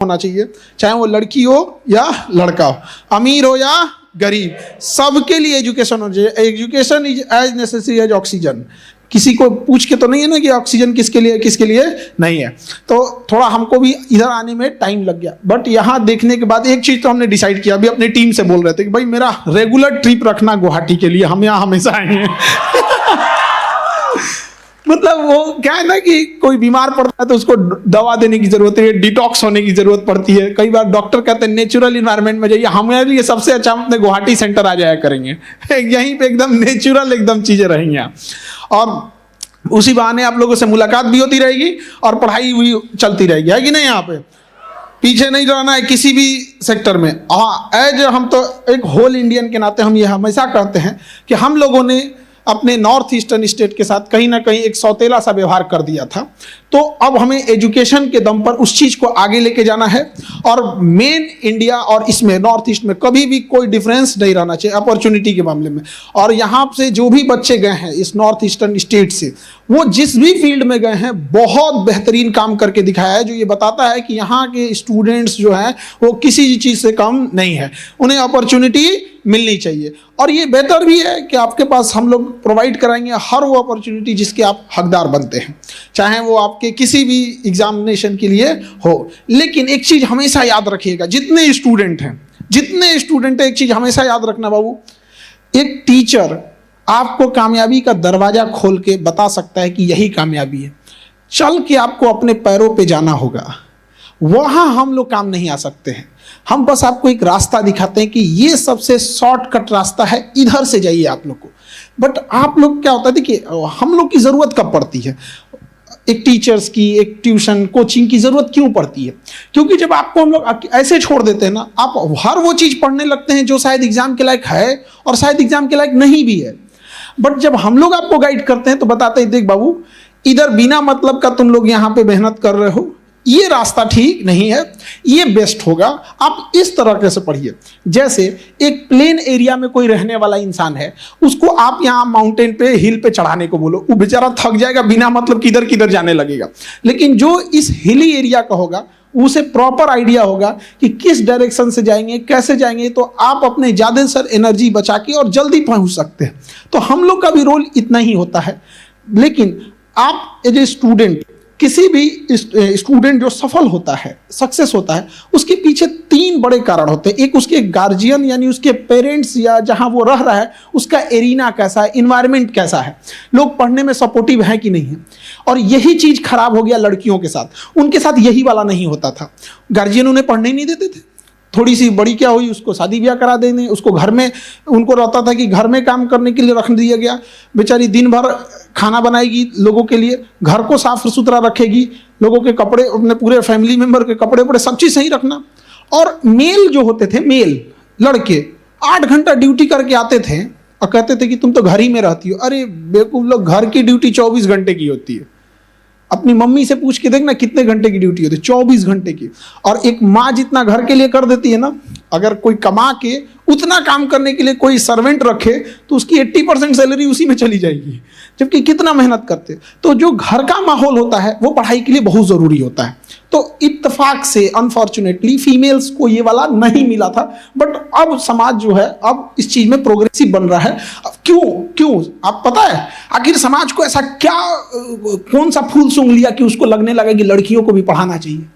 होना चाहिए, चाहे वो लड़की हो या लड़का हो, अमीर हो या गरीब, सबके लिए एजुकेशन होना चाहिए। Education is as necessary as oxygen. किसी को पूछ के तो नहीं है ना कि ऑक्सीजन किसके लिए नहीं है। तो थोड़ा हमको भी इधर आने में टाइम लग गया, बट यहाँ देखने के बाद एक चीज़ तो हमने डिसाइड किया, अभी अपनी टीम से बोल रहे थे कि भाई मेरा रेगुलर ट्रिप रखना गुवाहाटी के लिए, हम यहाँ हमेशा आएंगे। मतलब वो क्या है ना कि कोई बीमार पड़ता है तो उसको दवा देने की जरूरत है, डिटॉक्स होने की जरूरत पड़ती है। कई बार डॉक्टर कहते हैं नेचुरल इन्वायरमेंट में जाइए, हमारे लिए सबसे अच्छा हम अपने गुवाहाटी सेंटर आ जाया करेंगे। यहीं पे एकदम नेचुरल एकदम चीजें रहेंगी यहाँ, और उसी बहाने आप लोगों से मुलाकात भी होती रहेगी और पढ़ाई भी चलती रहेगी, है कि नहीं। यहाँ पे पीछे नहीं रहना है किसी भी सेक्टर में। हाँ, एज हम तो एक होल इंडियन के नाते हम ये हमेशा कहते हैं कि हम लोगों ने अपने नॉर्थ ईस्टर्न स्टेट के साथ कहीं ना कहीं एक सौतेला सा व्यवहार कर दिया था। तो अब हमें एजुकेशन के दम पर उस चीज को आगे लेके जाना है, और मेन इंडिया और इसमें नॉर्थ ईस्ट में कभी भी कोई डिफरेंस नहीं रहना चाहिए अपॉर्चुनिटी के मामले में। और यहाँ से जो भी बच्चे गए हैं इस नॉर्थ ईस्टर्न स्टेट से, वो जिस भी फील्ड में गए हैं बहुत बेहतरीन काम करके दिखाया है, जो ये बताता है कि यहाँ के स्टूडेंट्स जो हैं वो किसी चीज़ से कम नहीं है, उन्हें अपॉर्चुनिटी मिलनी चाहिए। और ये बेहतर भी है कि आपके पास हम लोग प्रोवाइड कराएंगे हर वो अपॉर्चुनिटी जिसके आप हकदार बनते हैं, चाहे वो आपके किसी भी एग्जामिनेशन के लिए हो। लेकिन एक चीज़ हमेशा याद रखिएगा, जितने स्टूडेंट हैं एक चीज़ हमेशा याद रखना बाबू, एक टीचर आपको कामयाबी का दरवाजा खोल के बता सकता है कि यही कामयाबी है। चल के आपको अपने पैरों पे जाना होगा, वहां हम लोग काम नहीं आ सकते हैं। हम बस आपको एक रास्ता दिखाते हैं कि ये सबसे शॉर्टकट रास्ता है, इधर से जाइए आप लोग को। बट आप लोग क्या होता है, देखिए हम लोग की ज़रूरत कब पड़ती है, एक टीचर्स की, एक ट्यूशन कोचिंग की ज़रूरत क्यों पड़ती है? क्योंकि जब आपको हम लोग ऐसे छोड़ देते हैं ना, आप हर वो चीज़ पढ़ने लगते हैं जो शायद एग्जाम के लायक है और शायद एग्जाम के लायक नहीं भी है। बट जब हम लोग आपको गाइड करते हैं तो बताते हैं, देख बाबू, इधर बिना मतलब का तुम लोग यहाँ पे मेहनत कर रहे हो, ये रास्ता ठीक नहीं है, ये बेस्ट होगा, आप इस तरह से पढ़िए। जैसे एक प्लेन एरिया में कोई रहने वाला इंसान है, उसको आप यहाँ माउंटेन पे, हिल पे चढ़ाने को बोलो, वो बेचारा थक जाएगा, बिना मतलब किधर किधर जाने लगेगा। लेकिन जो इस हिली एरिया का होगा उसे प्रॉपर आइडिया होगा कि किस डायरेक्शन से जाएंगे, कैसे जाएंगे, तो आप अपने ज़्यादा सर एनर्जी बचा के और जल्दी पहुंच सकते हैं। तो हम लोग का भी रोल इतना ही होता है। लेकिन आप एज ए स्टूडेंट, किसी भी स्टूडेंट जो सफल होता है, सक्सेस होता है, उसके पीछे 3 बड़े कारण होते हैं। एक उसके गार्जियन यानी उसके पेरेंट्स या जहां वो रह रहा है उसका एरिना कैसा है, इन्वायरमेंट कैसा है, लोग पढ़ने में सपोर्टिव है कि नहीं है। और यही चीज़ खराब हो गया लड़कियों के साथ, उनके साथ यही वाला नहीं होता था। गार्जियन उन्हें पढ़ने ही नहीं देते थे, थोड़ी सी बड़ी क्या हुई उसको शादी ब्याह करा देने, उसको घर में, उनको रहता था कि घर में काम करने के लिए रख दिया गया, बेचारी दिन भर खाना बनाएगी लोगों के लिए, घर को साफ सुथरा रखेगी, लोगों के कपड़े, अपने पूरे फैमिली मेंबर के कपड़े वपड़े सब चीज़ सही रखना। और मेल जो होते थे, मेल लड़के 8 घंटा ड्यूटी करके आते थे और कहते थे कि तुम तो घर ही में रहती हो। अरे बेवकूफ लोग, घर की ड्यूटी 24 घंटे की होती है। अपनी मम्मी से पूछ के देखना कितने घंटे की ड्यूटी होती है, 24 घंटे की। और एक माँ जितना घर के लिए कर देती है ना, अगर कोई कमा के उतना काम करने के लिए कोई सर्वेंट रखे तो उसकी 80% सैलरी उसी में चली जाएगी, जबकि कितना मेहनत करते। तो जो घर का माहौल होता है वो पढ़ाई के लिए बहुत ज़रूरी होता है। तो इत्तेफाक से अनफॉर्चुनेटली फीमेल्स को ये वाला नहीं मिला था। बट अब समाज जो है अब इस चीज़ में प्रोग्रेसिव बन रहा है। क्यों आप पता है आखिर समाज को ऐसा क्या, कौन सा फूल सूंघ लिया कि उसको लगने लगा कि लड़कियों को भी पढ़ाना चाहिए?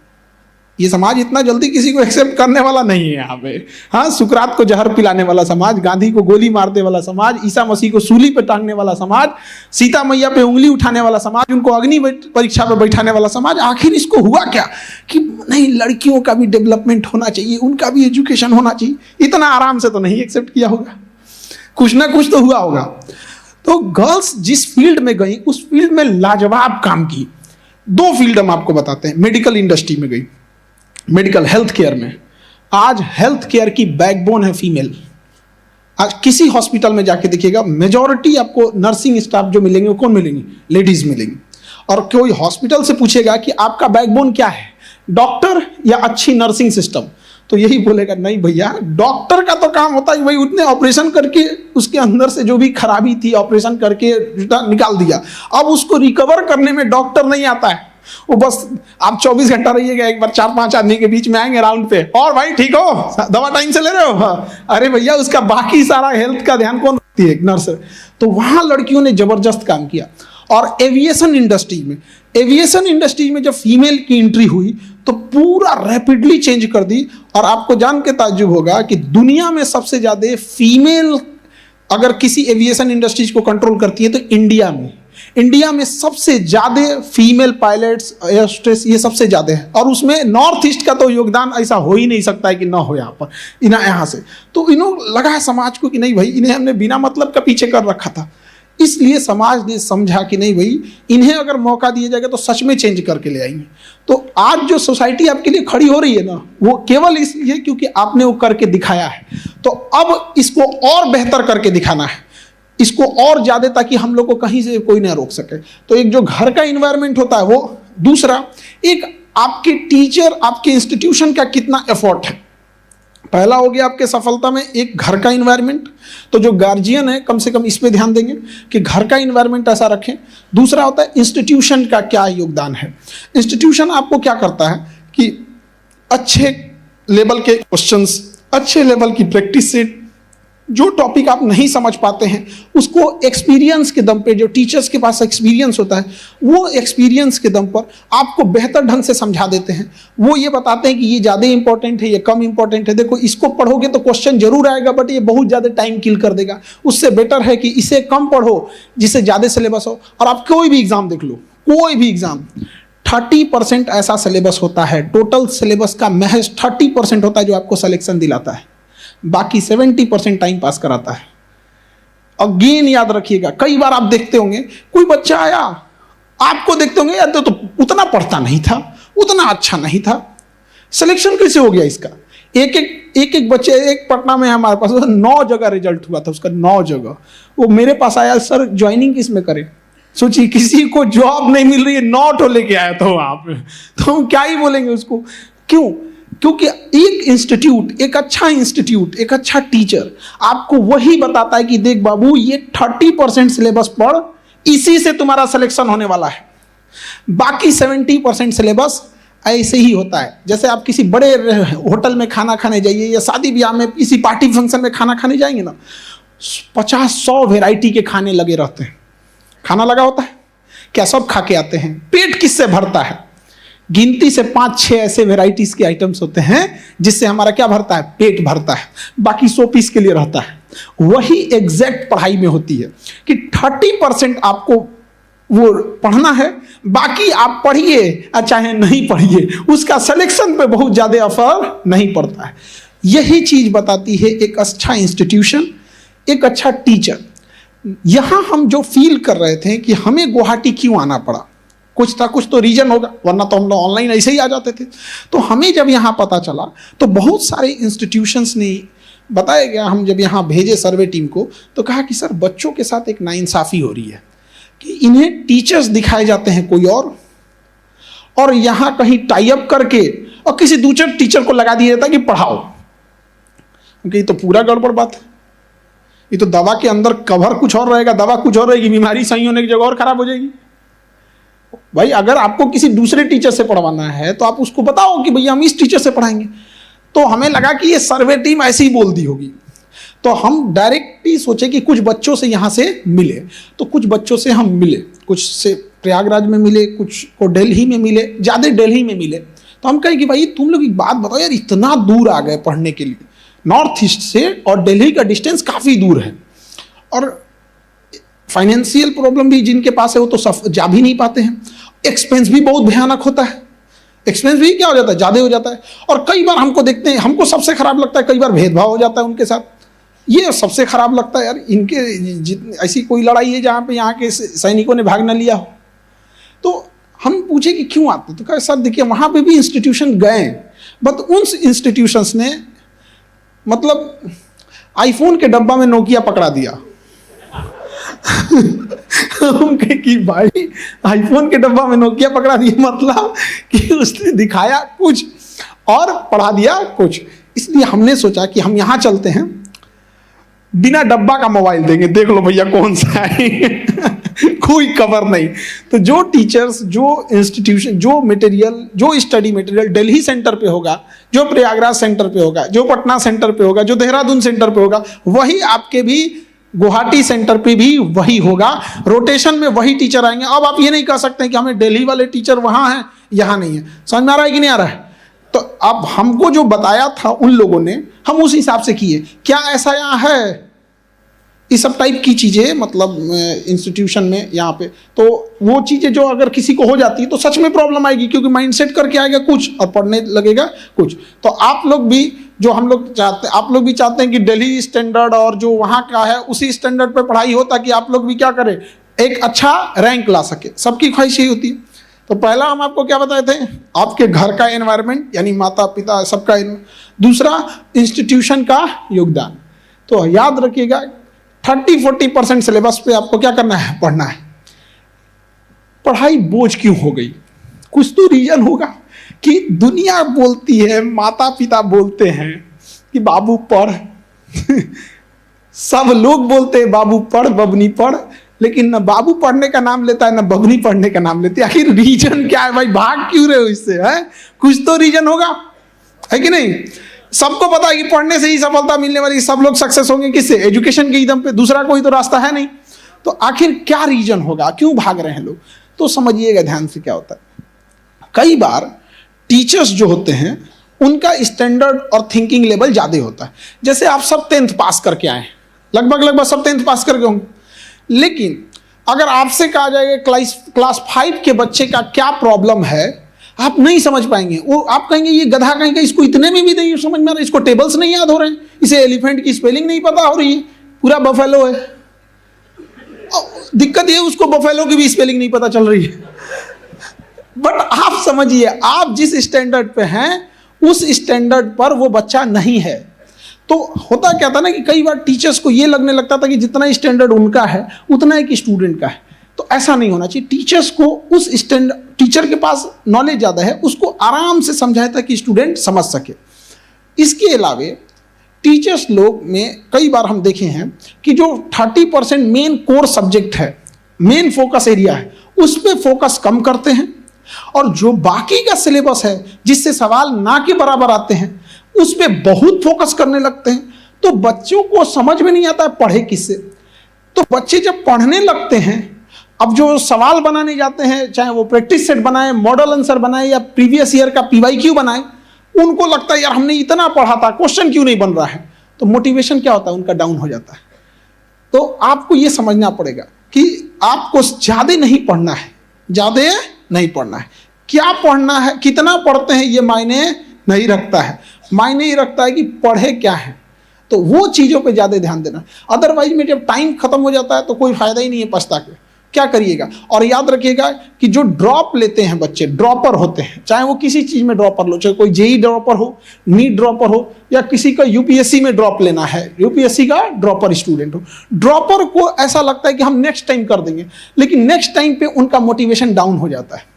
ये समाज इतना जल्दी किसी को एक्सेप्ट करने वाला नहीं है यहाँ पे। हाँ, सुकरात को जहर पिलाने वाला समाज, गांधी को गोली मारने वाला समाज, ईसा मसीह को सूली पे टांगने वाला समाज, सीता मैया पे उंगली उठाने वाला समाज, उनको अग्नि परीक्षा पे बैठाने वाला समाज, आखिर इसको हुआ क्या कि नहीं, लड़कियों का भी डेवलपमेंट होना चाहिए, उनका भी एजुकेशन होना चाहिए। इतना आराम से तो नहीं एक्सेप्ट किया होगा, कुछ ना कुछ तो हुआ होगा। तो गर्ल्स जिस फील्ड में गई उस फील्ड में लाजवाब काम की। 2 फील्ड हम आपको बताते हैं। मेडिकल इंडस्ट्री में गई, मेडिकल हेल्थ केयर में। आज हेल्थ केयर की बैकबोन है फीमेल। आज किसी हॉस्पिटल में जाके देखिएगा, मेजॉरिटी आपको नर्सिंग स्टाफ जो मिलेंगे वो कौन मिलेंगे? लेडीज मिलेंगी। और कोई हॉस्पिटल से पूछेगा कि आपका बैकबोन क्या है, डॉक्टर या अच्छी नर्सिंग सिस्टम, तो यही बोलेगा नहीं भैया, डॉक्टर का तो काम होता है कि भाई उतने ऑपरेशन करके उसके अंदर से जो भी खराबी थी ऑपरेशन करके निकाल दिया, अब उसको रिकवर करने में डॉक्टर नहीं आता है, वो बस आप 24 घंटा रहिएगा, एक बार 4-5 आदमी के बीच में आएंगे राउंड पे, और भाई ठीक हो, दवा टाइम से ले रहे हो, अरे भैया उसका बाकी सारा हेल्थ का ध्यान कौन रखती है? नर्स। तो वहां लड़कियों ने जबरदस्त काम किया। और एविएशन इंडस्ट्री में जब फीमेल की एंट्री हुई तो पूरा रैपिडली चेंज कर दी। और आपको जान के ताज्जुब होगा कि दुनिया में सबसे ज्यादा फीमेल अगर किसी एविएशन इंडस्ट्रीज को कंट्रोल करती है तो इंडिया में सबसे ज्यादा फीमेल पायलट्स, एयरहोस्टेस, ये सबसे ज्यादा है। और उसमें नॉर्थ ईस्ट का तो योगदान ऐसा हो ही नहीं सकता है कि ना हो यहाँ पर, यहाँ से। तो इन्होंने लगा समाज को कि नहीं भाई, इन्हें हमने बिना मतलब का पीछे कर रखा था। इसलिए समाज ने समझा कि नहीं भाई, इन्हें अगर मौका दिया जाएगा तो सच में चेंज करके ले आएंगे। तो आज जो सोसाइटी आपके लिए खड़ी हो रही है ना, वो केवल इसलिए क्योंकि आपने वो करके दिखाया है। तो अब इसको और बेहतर करके दिखाना है, इसको और ज्यादा, ताकि हम लोग को कहीं से कोई ना रोक सके। तो एक जो घर का इन्वायरमेंट होता है वो, दूसरा एक आपके टीचर, आपके इंस्टीट्यूशन का कितना एफर्ट है। पहला हो गया आपके सफलता में एक घर का इन्वायरमेंट। तो जो गार्जियन है कम से कम इस पे ध्यान देंगे कि घर का इन्वायरमेंट ऐसा रखें। दूसरा होता है इंस्टीट्यूशन का क्या योगदान है। इंस्टीट्यूशन आपको क्या करता है कि अच्छे लेवल के क्वेश्चंस, अच्छे लेवल की प्रैक्टिस से जो टॉपिक आप नहीं समझ पाते हैं उसको एक्सपीरियंस के दम पे, जो टीचर्स के पास एक्सपीरियंस होता है, वो एक्सपीरियंस के दम पर आपको बेहतर ढंग से समझा देते हैं। वो ये बताते हैं कि ये ज़्यादा इंपॉर्टेंट है, ये कम इंपॉर्टेंट है। देखो, इसको पढ़ोगे तो क्वेश्चन जरूर आएगा, बट ये बहुत ज़्यादा टाइम किल कर देगा। उससे बेटर है कि इसे कम पढ़ो जिससे ज़्यादा सिलेबस हो। और आप कोई भी एग्जाम देख लो, कोई भी एग्जाम, 30% ऐसा सिलेबस होता है, टोटल सिलेबस का महज 30% होता है जो आपको सिलेक्शन दिलाता है। बाकी 70% टाइम पास कराता है। अगेन याद रखिएगा, कई बार आप देखते होंगे कोई बच्चा आया, आपको देखते होंगे यार तो उतना पढ़ता नहीं था, उतना अच्छा नहीं था, सिलेक्शन कैसे हो गया इसका। एक बच्चे, एक पटना में हमारे पास 9 जगह रिजल्ट हुआ था उसका, 9 जगह। वो मेरे पास आया, सर ज्वाइनिंग किस में करें। सोचिए, किसी को जॉब नहीं मिल रही है, 9 तो लेके आया तो आप, तो हम क्या ही बोलेंगे उसको। क्यों? क्योंकि एक इंस्टीट्यूट, एक अच्छा इंस्टीट्यूट, एक अच्छा टीचर आपको वही बताता है कि देख बाबू, ये 30% सिलेबस पढ़, इसी से तुम्हारा सिलेक्शन होने वाला है। बाकी 70% सिलेबस ऐसे ही होता है। जैसे आप किसी बड़े होटल में खाना खाने जाइए या शादी ब्याह में किसी पार्टी फंक्शन में खाना खाने जाएंगे ना, 50-100 वेराइटी के खाने लगे रहते हैं। खाना लगा होता है, क्या सब खा के आते हैं। पेट किससे भरता है? गिनती से 5-6 ऐसे वेराइटीज के आइटम्स होते हैं जिससे हमारा क्या भरता है? पेट भरता है। बाकी 100 पीस के लिए रहता है। वही एग्जैक्ट पढ़ाई में होती है कि 30% आपको वो पढ़ना है, बाकी आप पढ़िए चाहे नहीं पढ़िए, उसका सिलेक्शन पे बहुत ज्यादा असर नहीं पड़ता है। यही चीज बताती है एक अच्छा इंस्टीट्यूशन, एक अच्छा टीचर। यहां हम जो फील कर रहे थे कि हमें गुवाहाटी क्यों आना पड़ा, कुछ तो रीजन होगा, वरना तो हम लोग ऑनलाइन ऐसे ही आ जाते थे। तो हमें जब यहाँ पता चला तो बहुत सारे इंस्टीट्यूशंस ने बताया गया, हम जब यहाँ भेजे सर्वे टीम को तो कहा कि सर बच्चों के साथ एक नाइंसाफ़ी हो रही है कि इन्हें टीचर्स दिखाए जाते हैं कोई और यहाँ कहीं टाई अप करके और किसी दूसरे टीचर को लगा दिया जाता है कि पढ़ाओ। क्योंकि ये तो पूरा गड़बड़ बात है। ये तो दवा के अंदर कवर कुछ और रहेगा, दवा कुछ और रहेगी, बीमारी सही होने की जगह और खराब हो जाएगी। भाई अगर आपको किसी दूसरे टीचर से पढ़वाना है तो आप उसको बताओ कि भैया हम इस टीचर से पढ़ाएंगे। तो हमें लगा कि ये सर्वे टीम ऐसे ही बोल दी होगी, तो हम डायरेक्टली सोचे कि कुछ बच्चों से यहाँ से मिले। तो कुछ बच्चों से हम मिले, कुछ से प्रयागराज में मिले, कुछ को दिल्ली में मिले, ज़्यादा दिल्ली में मिले। तो हम कहें कि भाई तुम लोग एक बात बताओ यार, इतना दूर आ गए पढ़ने के लिए, नॉर्थ ईस्ट से, और दिल्ली का डिस्टेंस काफ़ी दूर है, और फाइनेंशियल प्रॉब्लम भी जिनके पास है वो तो जा भी नहीं पाते हैं। एक्सपेंस भी बहुत भयानक होता है। एक्सपेंस भी क्या हो जाता है? ज़्यादा हो जाता है। और कई बार हमको देखते हैं, हमको सबसे खराब लगता है, कई बार भेदभाव हो जाता है उनके साथ। ये सबसे खराब लगता है यार, इनके ऐसी कोई लड़ाई है जहाँ पे यहाँ के सैनिकों ने भाग न लिया हो। तो हम पूछे कि क्यों आते, तो कहा सर देखिए वहाँ पे भी इंस्टीट्यूशन गए, बट उन इंस्टीट्यूशंस ने मतलब आईफोन के डब्बा में नोकिया पकड़ा दिया। हम कहे कि भाई आईफोन के डब्बा में नोकिया पकड़ा दिया, मतलब कि उसने दिखाया कुछ और पढ़ा दिया कुछ। इसलिए हमने सोचा कि हम यहाँ चलते हैं, बिना डब्बा का मोबाइल देंगे, देख लो भैया कौन सा है। कोई कवर नहीं। तो जो टीचर्स, जो इंस्टीट्यूशन, जो मटेरियल, जो स्टडी मटेरियल दिल्ली सेंटर पे होगा, जो प्रयागराज सेंटर पे होगा, जो पटना सेंटर पे होगा, जो देहरादून सेंटर पे होगा, वही आपके भी गुवाहाटी सेंटर पे भी वही होगा। रोटेशन में वही टीचर आएंगे। अब आप ये नहीं कह सकते कि हमें दिल्ली वाले टीचर वहां हैं, यहाँ नहीं है। समझ में आ रहा है कि नहीं आ रहा है? तो अब हमको जो बताया था उन लोगों ने, हम उस हिसाब से किए। क्या ऐसा यहाँ है? इस सब टाइप की चीज़ें, मतलब इंस्टीट्यूशन में यहाँ पे, तो वो चीज़ें जो अगर किसी को हो जाती है तो सच में प्रॉब्लम आएगी, क्योंकि माइंडसेट करके आएगा कुछ और पढ़ने लगेगा कुछ। तो आप लोग भी, जो हम लोग चाहते, आप लोग भी चाहते हैं कि दिल्ली स्टैंडर्ड और जो वहाँ का है उसी स्टैंडर्ड पे पढ़ाई हो, ताकि आप लोग भी क्या करें, एक अच्छा रैंक ला सके। सबकी ख्वाहिश यही होती है। तो पहला हम आपको क्या बताए थे, आपके घर का एनवायरनमेंट, यानी माता पिता सबका। दूसरा, इंस्टीट्यूशन का योगदान। तो याद रखिएगा 30-40% सिलेबस पे आपको क्या करना है, पढ़ना है। पढ़ाई बोझ क्यों हो गई? कुछ तो रीजन होगा कि दुनिया बोलती है, माता पिता बोलते हैं कि बाबू पढ़ सब लोग बोलते हैं बाबू पढ़, बबनी पढ़, लेकिन न बाबू पढ़ने का नाम लेता है, न बबनी पढ़ने का नाम लेती है। आखिर रीजन क्या है भाई? भाग क्यों रहे हो इससे? है कुछ तो रीजन होगा, है कि नहीं? सबको पता है कि पढ़ने से ही सफलता मिलने वाली, सब लोग सक्सेस होंगे। किससे? एजुकेशन के दम पे। दूसरा कोई तो रास्ता है नहीं। तो आखिर क्या रीजन होगा, क्यों भाग रहे हैं लोग? तो समझिएगा ध्यान से क्या होता है। कई बार टीचर्स जो होते हैं उनका स्टैंडर्ड और थिंकिंग लेवल ज्यादा होता है। जैसे आप सब 10th पास करके आए, लगभग सब 10th पास करके होंगे, लेकिन अगर आपसे कहा जाएगा क्लास 5 के बच्चे का क्या प्रॉब्लम है, आप नहीं समझ पाएंगे। वो आप कहेंगे ये गधा कहेंगे, इसको इतने में भी नहीं समझ में आ रहा, इसको टेबल्स नहीं याद हो रहे हैं, इसे एलिफेंट की स्पेलिंग नहीं पता हो रही है, पूरा बफेलो है। दिक्कत ये उसको बफेलो की भी स्पेलिंग नहीं पता चल रही है। बट आप समझिए, आप जिस स्टैंडर्ड पे हैं उस स्टैंडर्ड पर वो बच्चा नहीं है। तो होता क्या था ना कि कई बार टीचर्स को ये लगने लगता था कि जितना स्टैंडर्ड उनका है उतना एक स्टूडेंट का है। तो ऐसा नहीं होना चाहिए। टीचर्स को उस स्टैंडर्ड, टीचर के पास नॉलेज ज़्यादा है, उसको आराम से समझाया था कि स्टूडेंट समझ सके। इसके अलावे टीचर्स लोग में कई बार हम देखे हैं कि जो 30% मेन कोर सब्जेक्ट है, मेन फोकस एरिया है, उस पर फोकस कम करते हैं, और जो बाकी का सिलेबस है जिससे सवाल ना के बराबर आते हैं उस पर बहुत फोकस करने लगते हैं। तो बच्चों को समझ में नहीं आता है पढ़े किससे। तो बच्चे जब पढ़ने लगते हैं, अब जो सवाल बनाने जाते हैं, चाहे वो प्रैक्टिस सेट बनाए, मॉडल आंसर बनाए, या प्रीवियस ईयर का PYQ बनाए, उनको लगता है यार हमने इतना पढ़ा था, क्वेश्चन क्यों नहीं बन रहा है। तो मोटिवेशन क्या होता है उनका, डाउन हो जाता है। तो आपको ये समझना पड़ेगा कि आपको ज़्यादा नहीं पढ़ना है, ज़्यादा नहीं पढ़ना है। क्या पढ़ना है, कितना पढ़ते हैं, ये मायने नहीं रखता है। मायने ही रखता है कि पढ़े क्या है। तो वो चीज़ों पे ज़्यादा ध्यान देना। अदरवाइज में जब टाइम खत्म हो जाता है तो कोई फायदा ही नहीं है पछता के। क्या करिएगा? और याद रखिएगा कि जो ड्रॉप लेते हैं बच्चे, ड्रॉपर होते हैं, चाहे वो किसी चीज़ में ड्रॉपर लो, चाहे कोई JEE ड्रॉपर हो, नीट ड्रॉपर हो, या किसी का UPSC में ड्रॉप लेना है, UPSC का ड्रॉपर स्टूडेंट हो। ड्रॉपर को ऐसा लगता है कि हम नेक्स्ट टाइम कर देंगे, लेकिन नेक्स्ट टाइम पे उनका मोटिवेशन डाउन हो जाता है।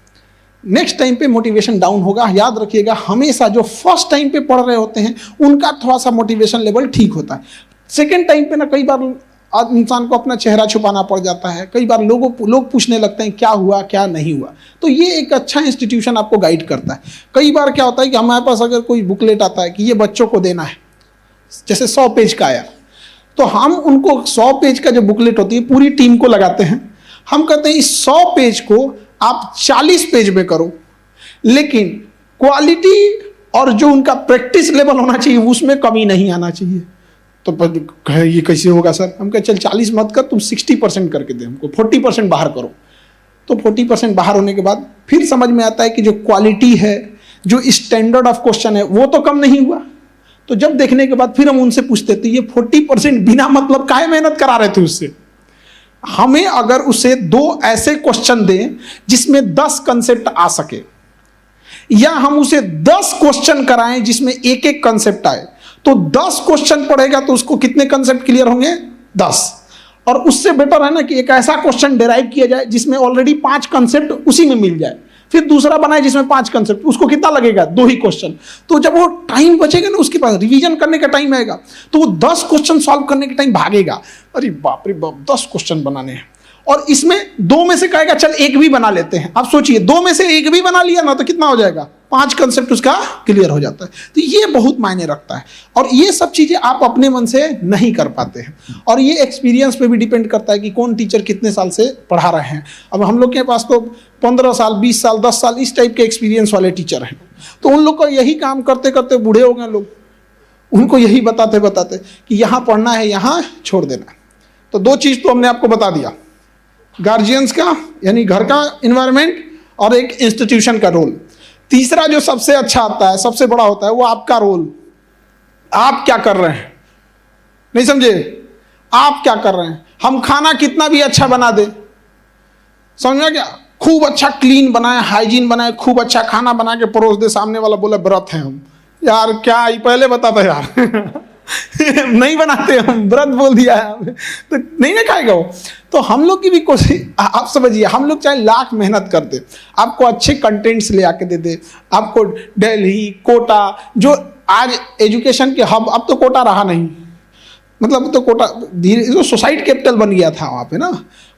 नेक्स्ट टाइम पे मोटिवेशन डाउन होगा। याद रखिएगा, हमेशा जो फर्स्ट टाइम पे पढ़ रहे होते हैं उनका थोड़ा सा मोटिवेशन लेवल ठीक होता है। सेकेंड टाइम पे ना कई बार इंसान को अपना चेहरा छुपाना पड़ जाता है। कई बार लोग पूछने लगते हैं क्या हुआ क्या नहीं हुआ। तो ये एक अच्छा इंस्टीट्यूशन आपको गाइड करता है। कई बार क्या होता है कि हमारे पास अगर कोई बुकलेट आता है कि ये बच्चों को देना है, जैसे 100 पेज का आया, तो हम उनको 100 पेज का जो बुकलेट होती है पूरी टीम को लगाते हैं। हम कहते हैं इस 100 पेज को आप 40 पेज में करो, लेकिन क्वालिटी और जो उनका प्रैक्टिस लेवल होना चाहिए उसमें कमी नहीं आना चाहिए। तो ये कैसे होगा सर? हम कहे चल 40 मत कर, तुम 60% करके दे, हमको 40% बाहर करो। तो 40% बाहर होने के बाद फिर समझ में आता है कि जो क्वालिटी है, जो स्टैंडर्ड ऑफ क्वेश्चन है, वो तो कम नहीं हुआ। तो जब देखने के बाद फिर हम उनसे पूछते थे ये 40% बिना मतलब काहे मेहनत करा रहे थे उससे। हमें अगर उसे 2 ऐसे क्वेश्चन दें जिसमें 10 कंसेप्ट आ सके, या हम उसे 10 क्वेश्चन कराएं जिसमें एक एक कंसेप्ट आए, तो 10 क्वेश्चन पढ़ेगा तो उसको कितने कंसेप्ट क्लियर होंगे? 10। और उससे बेटर है ना कि एक ऐसा क्वेश्चन डिराइव किया जाए जिसमें ऑलरेडी 5 कंसेप्ट उसी में मिल जाए, फिर दूसरा बनाए जिसमें 5 कंसेप्ट, उसको कितना लगेगा? 2 ही क्वेश्चन। तो जब वो टाइम बचेगा ना, उसके पास रिवीजन करने का टाइम आएगा, तो वो 10 क्वेश्चन सॉल्व करने के टाइम भागेगा, अरे बाप रे बाप 10 क्वेश्चन बनाने हैं। और इसमें दो में से कहेगा चल एक भी बना लेते हैं। आप सोचिए, दो में से एक भी बना लिया ना तो कितना हो जाएगा, 5 कंसेप्ट उसका क्लियर हो जाता है। तो ये बहुत मायने रखता है, और ये सब चीजें आप अपने मन से नहीं कर पाते हैं, और ये एक्सपीरियंस पे भी डिपेंड करता है कि कौन टीचर कितने साल से पढ़ा रहे हैं। अब हम लोग के पास तो 15 साल 20 साल 10 साल इस टाइप के एक्सपीरियंस वाले टीचर हैं, तो उन लोग को यही काम करते करते बूढ़े हो गए लोग, उनको यही बताते बताते कि यहाँ पढ़ना है यहाँ छोड़ देना। तो 2 चीज तो हमने आपको बता दिया, गार्जियंस का यानी घर का इन्वायरमेंट और एक इंस्टीट्यूशन का रोल। तीसरा जो सबसे अच्छा आता है, सबसे बड़ा होता है, वो आपका रोल। आप क्या कर रहे हैं, नहीं समझे, आप क्या कर रहे हैं। हम खाना कितना भी अच्छा बना दे, समझ में क्या, खूब अच्छा क्लीन बनाए, हाइजीन बनाए, खूब अच्छा खाना बना के परोस दे, सामने वाला बोले व्रत है हम, यार क्या ही पहले बताता यार नहीं बनाते हम, व्रत बोल दिया है तो नहीं ना खाएगा वो। तो हम लोग की भी कोशिश, आप समझिए, हम लोग चाहे लाख मेहनत कर दे, आपको अच्छे कंटेंट्स ले आके दे दे, आपको दिल्ली कोटा, जो आज एजुकेशन के हब, अब तो कोटा रहा नहीं, मतलब तो कोटा धीरे जो सोसाइटी कैपिटल बन गया था वहाँ पे ना,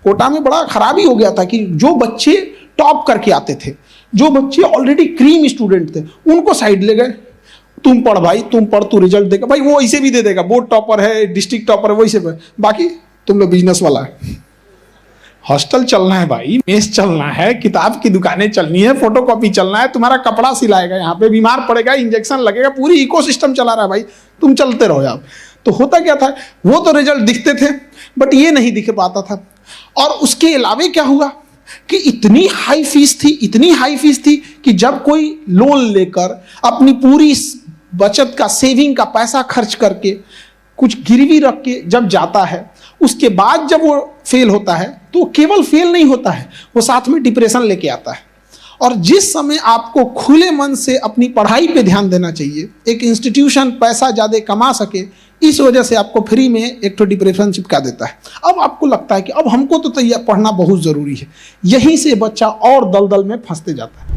कोटा में बड़ा खराबी हो गया था कि जो बच्चे टॉप करके आते थे, जो बच्चे ऑलरेडी क्रीम स्टूडेंट थे, उनको साइड ले गए, तुम पढ़ भाई, तुम पढ़, तू रिजल्ट देगा भाई, वो ऐसे भी दे देगा, बोर्ड टॉपर है, डिस्ट्रिक्ट टॉपर है, वैसे बाकी तुम लोग बिजनेस वाला है। हॉस्टल चलना है भाई, मेस चलना है, किताब की दुकानें चलनी है, फोटोकॉपी चलना है, तुम्हारा कपड़ा सिलाएगा, यहाँ पे बीमार पड़ेगा, इंजेक्शन लगेगा, पूरी इकोसिस्टम चला रहा है भाई, तुम चलते रहो यार। तो होता क्या था, वो तो रिजल्ट दिखते थे बट ये नहीं दिख पाता था। और उसके अलावे क्या हुआ कि इतनी हाई फीस थी, इतनी हाई फीस थी कि जब कोई लोन लेकर अपनी पूरी बचत का, सेविंग का पैसा खर्च करके, कुछ गिरवी रख के जब जाता है, उसके बाद जब वो फेल होता है तो केवल फेल नहीं होता है, वो साथ में डिप्रेशन लेके आता है। और जिस समय आपको खुले मन से अपनी पढ़ाई पे ध्यान देना चाहिए, एक इंस्टीट्यूशन पैसा ज़्यादा कमा सके, इस वजह से आपको फ्री में एक तो डिप्रेशन चिपका देता है। अब आपको लगता है कि अब हमको तो तैयार पढ़ना बहुत ज़रूरी है, यहीं से बच्चा और दलदल में फंसते जाता है।